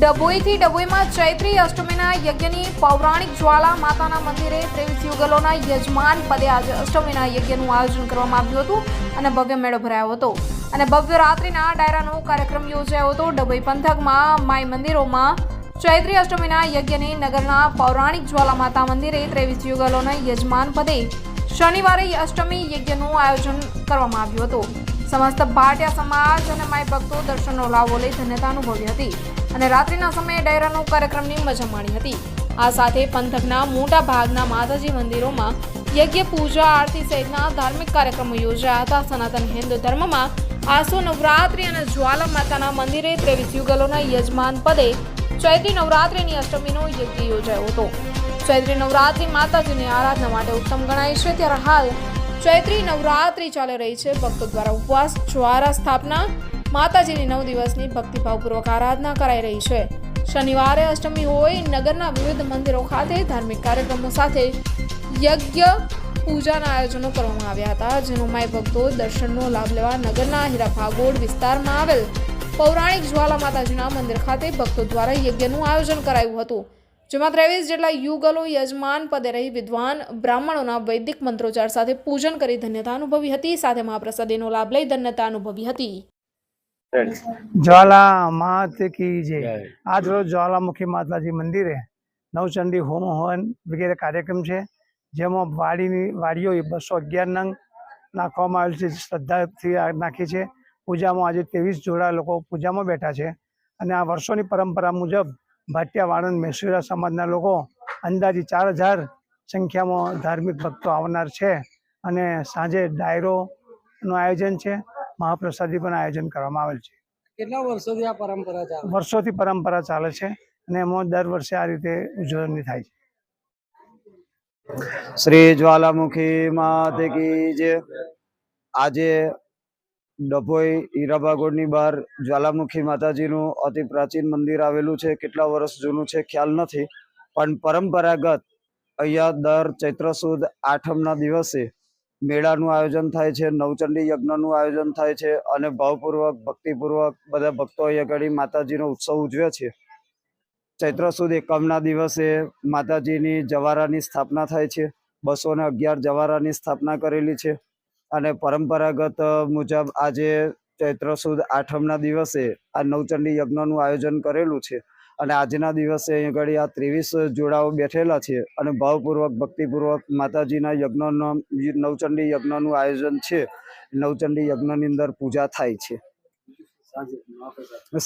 ડભોઈથી ડભોઈમાં ચૈત્રી અષ્ટમીના યજ્ઞની પૌરાણિક જ્વાલા માતાના મંદિરે 23 યુગલોના યજમાન પદે આજે અષ્ટમીના યજ્ઞનું આયોજન કરવામાં આવ્યું હતું અને ભવ્ય મેળો ભરાયો હતો અને ભવ્ય રાત્રિના ડાયરાનો કાર્યક્રમ યોજાયો હતો। ડભોઈ પંથકમાં માય મંદિરોમાં ચૈત્રી અષ્ટમીના યજ્ઞની નગરના પૌરાણિક જ્વાલા માતા મંદિરે 23 યુગલોના યજમાન પદે શનિવારે અષ્ટમી યજ્ઞનું આયોજન કરવામાં આવ્યું હતું। समस्त भाटिया समाज और माई भक्तों दर्शनનો લાવો લઈ ધન્યતા અનુભવી હતી અને રાત્રિના સમયે ડાયરાનો કાર્યક્રમની મજા માણી હતી। આ સાથે પંથકના મોટા ભાગના માતાજી મંદિરોમાં યજ્ઞ પૂજા આરતી સહિતના ધાર્મિક કાર્યક્રમો યોજાયા હતા। સનાતન હિન્દુ ધર્મમાં આસો નવરાત્રિ અને જ્વાલા માતાના મંદિરે 23 યુગલોના યજમાન પદે ચૈત્રી નવરાત્રિની અષ્ટમીનો યજ્ઞ યોજાયો હતો। ચૈત્રી નવરાત્રિ માતાજીની આરાધના માટે ઉત્તમ ગણાય છે। ત્યારે હાલ ચૈત્રી નવરાત્રિ ચાલી રહી છે। ભક્તો દ્વારા ઉપવાસ જ્વારા સ્થાપના માતાજીની 9 દિવસની ભક્તિભાવપૂર્વક આરાધના કરાઈ રહી છે। શનિવારે અષ્ટમી હોય નગરના વિવિધ મંદિરો ખાતે ધાર્મિક કાર્યક્રમો સાથે યજ્ઞ પૂજાના આયોજનો કરવામાં આવ્યા હતા, જેનો માય ભક્તો દર્શનનો લાભ લેવા નગરના હીરાભાગોળ વિસ્તારમાં આવેલ પૌરાણિક જ્વાલા માતાજીના મંદિર ખાતે ભક્તો દ્વારા યજ્ઞનું આયોજન કરાયું હતું, જેમાં 23 જેટલા યુગલો યજમાન પદે રહી વિદ્વાન બ્રાહ્મણોના વૈદિક મંત્રોચ્ચાર સાથે પૂજન કરી ધન્યતા અનુભવી હતી। સાથે મહાપ્રસાદીનો લાભ લઈ ધન્યતા અનુભવી હતી। ज्वाला मात की जय। आज रोज ज्वालामुखी माताजी मंदिरे नवचंडी होम हवन वगैरह कार्यक्रम है, जेમાં વાડીઓ 211 નંગ નાખવામાં આવેલ છે। શ્રદ્ધાથી નાખી છે। પૂજામાં આજે 23 જોડા લોકો પૂજામાં બેઠા છે અને આ વર્ષોની પરંપરા મુજબ ભાટિયા વાણંદ મહેસુરા સમાજના લોકો અંદાજે 4000 સંખ્યામાં ધાર્મિક ભક્તો આવનાર છે અને સાંજે ડાયરોનું આયોજન છે, મહાપ્રસાદી પણ આયોજન કરવામાં આવેલ છે। કેટલા વર્ષોથી આ પરંપરા ચાલે? વર્ષોથી પરંપરા ચાલે છે અને એમાં દર વર્ષે આ રીતે ઉજવણી થાય છે। શ્રી જ્વાલામુખી માત કી જય। આજે ડભોઈ હીરાભાગોળની બહાર જ્વાલામુખી માતાજીનું અતિ પ્રાચીન મંદિર આવેલું છે। કેટલા વર્ષ જૂનું છે ખ્યાલ નથી, પણ પરંપરાગત અહીંયા દર ચૈત્ર સુદ આઠમના દિવસે મેળાનું આયોજન થાય છે, નવચંડી યજ્ઞનું આયોજન થાય છે અને ભાવપૂર્વક ભક્તિપૂર્વક બધા ભક્તો અહીંયા આગળ માતાજીનો ઉત્સવ ઉજવે છે। ચૈત્ર સુદ એકમના દિવસે માતાજીની જવારાની સ્થાપના થાય છે। 211 જવારાની સ્થાપના કરેલી છે અને પરંપરાગત મુજબ આજે ચૈત્ર સુદ આઠમના દિવસે આ નવચંડી યજ્ઞનું આયોજન કરેલું છે અને આજના દિવસે અહીં આગળ આ 23 જોડાઓ બેઠેલા છે અને ભાવપૂર્વક ભક્તિપૂર્વક માતાજીના યજ્ઞનો નવચંડી યજ્ઞનું આયોજન છે। નવચંડી યજ્ઞની અંદર પૂજા થાય છે।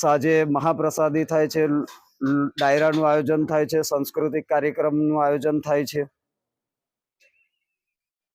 સાંજે મહાપ્રસાદી થાય છે, ડાયરાનું આયોજન થાય છે, સાંસ્કૃતિક કાર્યક્રમનું આયોજન થાય છે।